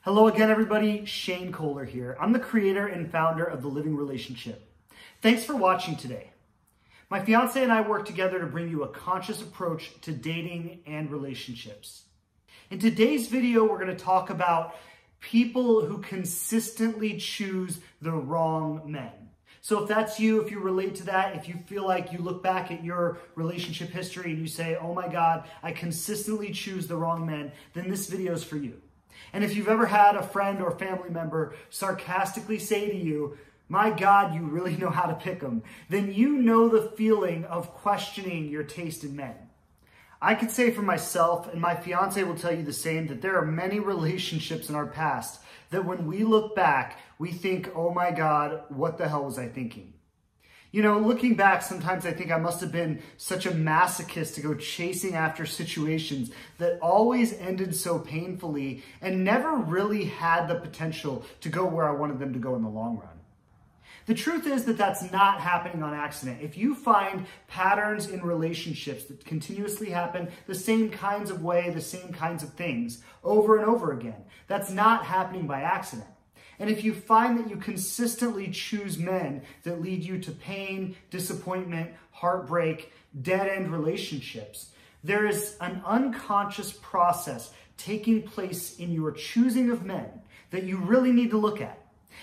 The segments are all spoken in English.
Hello again, everybody. Shane Kohler here. I'm the creator and founder of The Living Relationship. Thanks for watching today. My fiance and I work together to bring you a conscious approach to dating and relationships. In today's video, we're going to talk about people who consistently choose the wrong men. So if that's you, if you relate to that, if you feel like you look back at your relationship history and you say, oh my God, I consistently choose the wrong men, then this video is for you. And if you've ever had a friend or family member sarcastically say to you, my God, you really know how to pick them, then you know the feeling of questioning your taste in men. I could say for myself, and my fiance will tell you the same, that there are many relationships in our past that when we look back, we think, oh my God, what the hell was I thinking? You know, looking back, sometimes I think I must have been such a masochist to go chasing after situations that always ended so painfully and never really had the potential to go where I wanted them to go in the long run. The truth is that that's not happening on accident. If you find patterns in relationships that continuously happen the same kinds of way, the same kinds of things over and over again, that's not happening by accident. And if you find that you consistently choose men that lead you to pain, disappointment, heartbreak, dead-end relationships, there is an unconscious process taking place in your choosing of men that you really need to look at.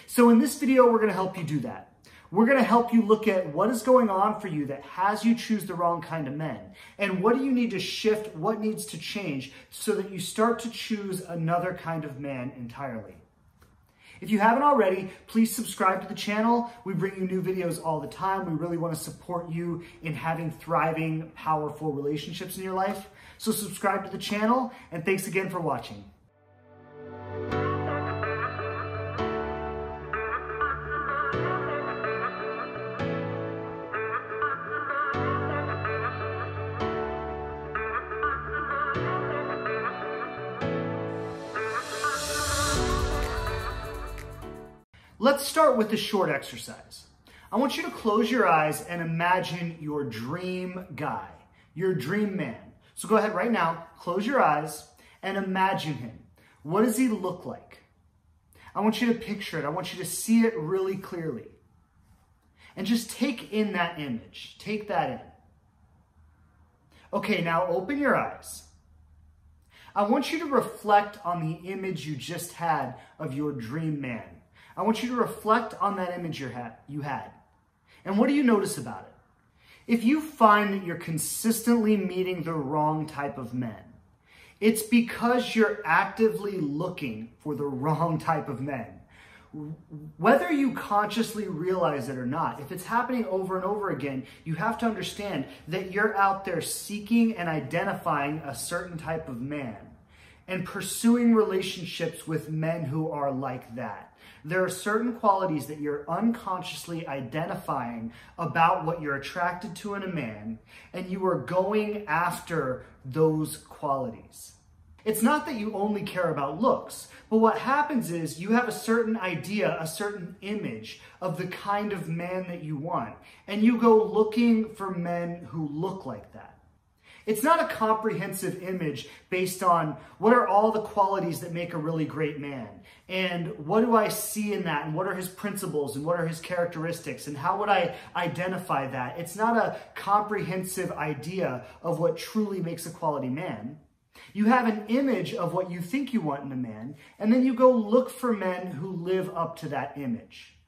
So in this video, we're going to help you do that. We're going to help you look at what is going on for you that has you choose the wrong kind of men. And what do you need to shift, what needs to change so that you start to choose another kind of man entirely. If you haven't already, please subscribe to the channel. We bring you new videos all the time. We really want to support you in having thriving, powerful relationships in your life. So subscribe to the channel, and thanks again for watching. Let's start with a short exercise. I want you to close your eyes and imagine your dream guy, your dream man. So go ahead right now, close your eyes and imagine him. What does he look like? I want you to picture it. I want you to see it really clearly. And just take in that image. Take that in. Okay, now open your eyes. I want you to reflect on the image you just had of your dream man. I want you to reflect on that image you had. And what do you notice about it? If you find that you're consistently meeting the wrong type of men, it's because you're actively looking for the wrong type of men. Whether you consciously realize it or not, if it's happening over and over again, you have to understand that you're out there seeking and identifying a certain type of man and pursuing relationships with men who are like that. There are certain qualities that you're unconsciously identifying about what you're attracted to in a man, and you are going after those qualities. It's not that you only care about looks, but what happens is you have a certain idea, a certain image of the kind of man that you want, and you go looking for men who look like that. It's not a comprehensive image based on what are all the qualities that make a really great man, and what do I see in that, and what are his principles, and what are his characteristics, and how would I identify that? It's not a comprehensive idea of what truly makes a quality man. You have an image of what you think you want in a man, and then you go look for men who live up to that image.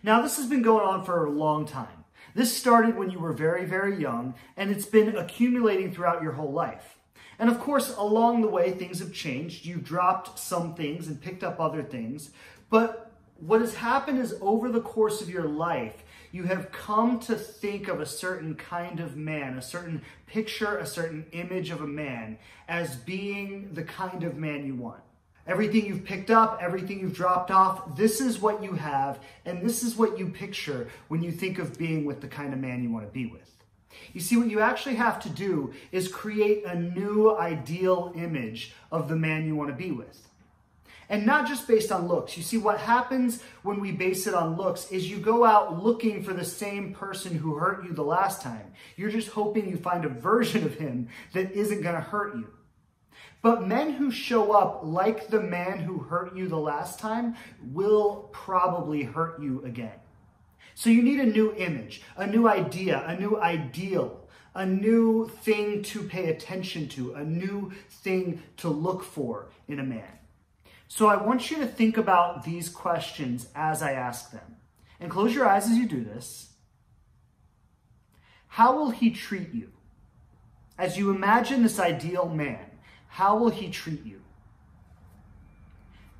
Now, this has been going on for a long time. This started when you were very, very young, and it's been accumulating throughout your whole life. And of course, along the way, things have changed. You've dropped some things and picked up other things. But what has happened is over the course of your life, you have come to think of a certain kind of man, a certain picture, a certain image of a man as being the kind of man you want. Everything you've picked up, everything you've dropped off, this is what you have, and this is what you picture when you think of being with the kind of man you want to be with. You see, what you actually have to do is create a new ideal image of the man you want to be with. And not just based on looks. You see, what happens when we base it on looks is you go out looking for the same person who hurt you the last time. You're just hoping you find a version of him that isn't going to hurt you. But men who show up like the man who hurt you the last time will probably hurt you again. So you need a new image, a new idea, a new ideal, a new thing to pay attention to, a new thing to look for in a man. So I want you to think about these questions as I ask them. And close your eyes as you do this. How will he treat you? As you imagine this ideal man, how will he treat you?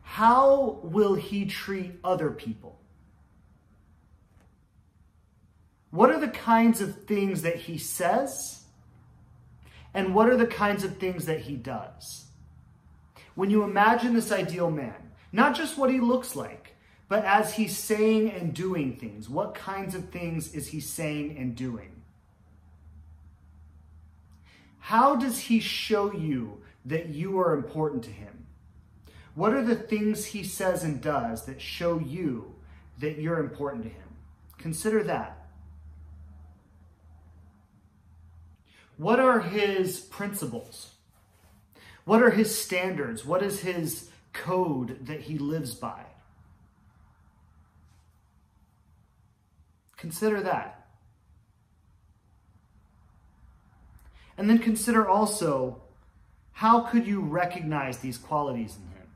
How will he treat other people? What are the kinds of things that he says? And what are the kinds of things that he does? When you imagine this ideal man, not just what he looks like, but as he's saying and doing things, what kinds of things is he saying and doing? How does he show you that you are important to him? What are the things he says and does that show you that you're important to him? Consider that. What are his principles? What are his standards? What is his code that he lives by? Consider that. And then consider also, how could you recognize these qualities in him?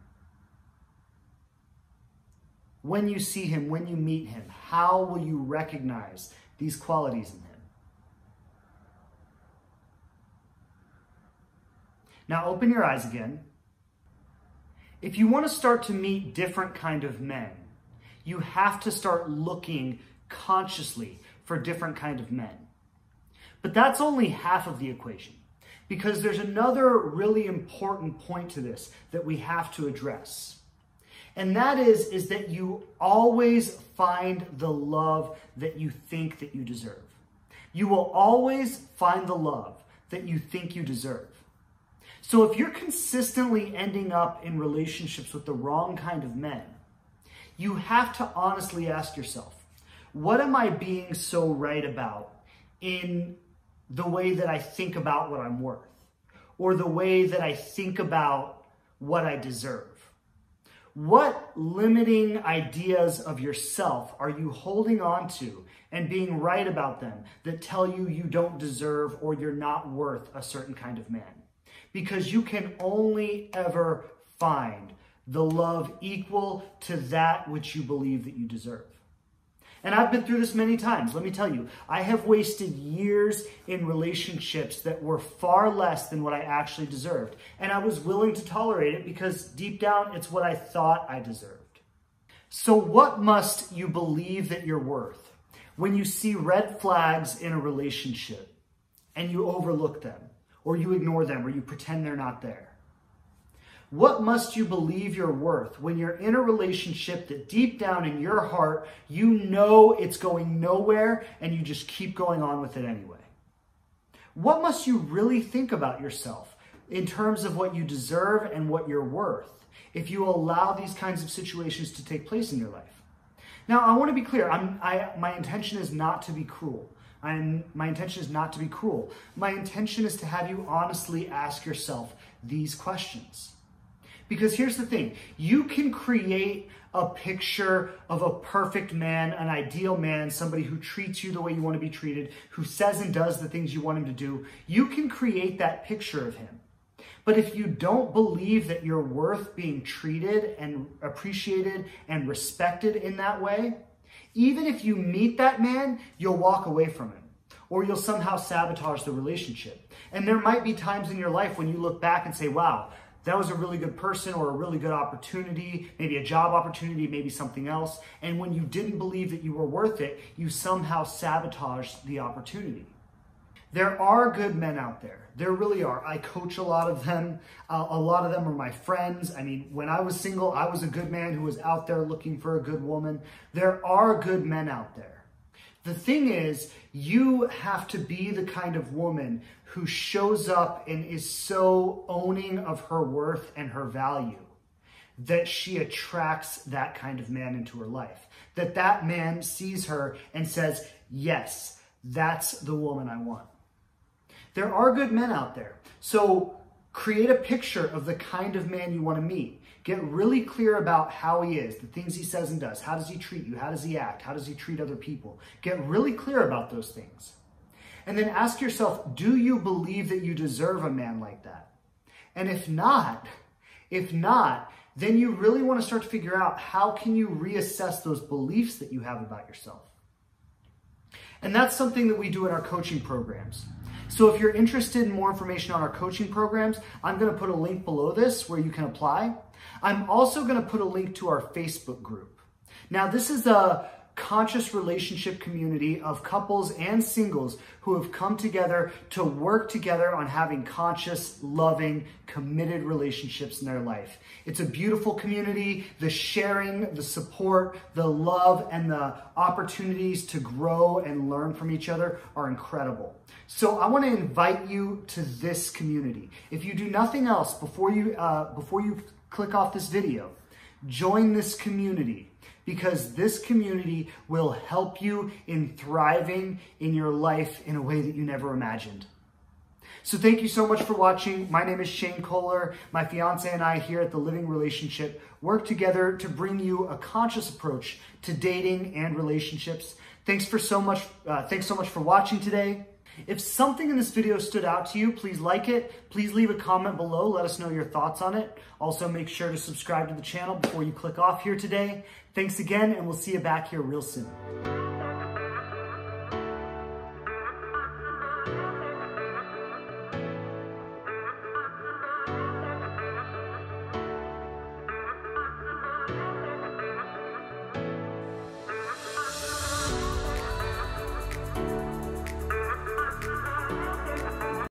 When you see him, when you meet him, how will you recognize these qualities in him? Now open your eyes again. If you want to start to meet different kind of men, you have to start looking consciously for different kind of men. But that's only half of the equation, because there's another really important point to this that we have to address. And that is that you always find the love that you think that you deserve. You will always find the love that you think you deserve. So if you're consistently ending up in relationships with the wrong kind of men, you have to honestly ask yourself, what am I being so right about in the way that I think about what I'm worth, or the way that I think about what I deserve? What limiting ideas of yourself are you holding on to and being right about them that tell you you don't deserve or you're not worth a certain kind of man? Because you can only ever find the love equal to that which you believe that you deserve. And I've been through this many times. Let me tell you, I have wasted years in relationships that were far less than what I actually deserved. And I was willing to tolerate it because deep down, it's what I thought I deserved. So what must you believe that you're worth when you see red flags in a relationship and you overlook them, or you ignore them, or you pretend they're not there? What must you believe you're worth when you're in a relationship that deep down in your heart, you know it's going nowhere and you just keep going on with it anyway? What must you really think about yourself in terms of what you deserve and what you're worth if you allow these kinds of situations to take place in your life? Now, I want to be clear. My intention is not to be cruel. My intention is not to be cruel. My intention is to have you honestly ask yourself these questions. Because here's the thing, you can create a picture of a perfect man, an ideal man, somebody who treats you the way you want to be treated, who says and does the things you want him to do. You can create that picture of him. But if you don't believe that you're worth being treated and appreciated and respected in that way, even if you meet that man, you'll walk away from him, or you'll somehow sabotage the relationship. And there might be times in your life when you look back and say, wow, that was a really good person or a really good opportunity, maybe a job opportunity, maybe something else. And when you didn't believe that you were worth it, you somehow sabotaged the opportunity. There are good men out there. There really are. I coach a lot of them. A lot of them are my friends. I mean, when I was single, I was a good man who was out there looking for a good woman. There are good men out there. The thing is, you have to be the kind of woman who shows up and is so owning of her worth and her value that she attracts that kind of man into her life. That man sees her and says, yes, that's the woman I want. There are good men out there. So Create a picture of the kind of man you want to meet. Get really clear about how he is, the things he says and does. How does he treat you? How does he act? How does he treat other people? Get really clear about those things. And then ask yourself, do you believe that you deserve a man like that? And if not, then you really want to start to figure out how can you reassess those beliefs that you have about yourself. And that's something that we do in our coaching programs. So if you're interested in more information on our coaching programs, I'm going to put a link below this where you can apply. I'm also going to put a link to our Facebook group. Now, this is a conscious relationship community of couples and singles who have come together to work together on having conscious, loving, committed relationships in their life. It's a beautiful community. The sharing, the support, the love, and the opportunities to grow and learn from each other are incredible. So I want to invite you to this community. If you do nothing else before you click off this video, join this community, because this community will help you in thriving in your life in a way that you never imagined. So thank you so much for watching. My name is Shane Kohler. My fiance and I here at The Living Relationship work together to bring you a conscious approach to dating and relationships. Thanks so much for watching today. If something in this video stood out to you, please like it. Please leave a comment below. Let us know your thoughts on it. Also, make sure to subscribe to the channel before you click off here today. Thanks again, and we'll see you back here real soon.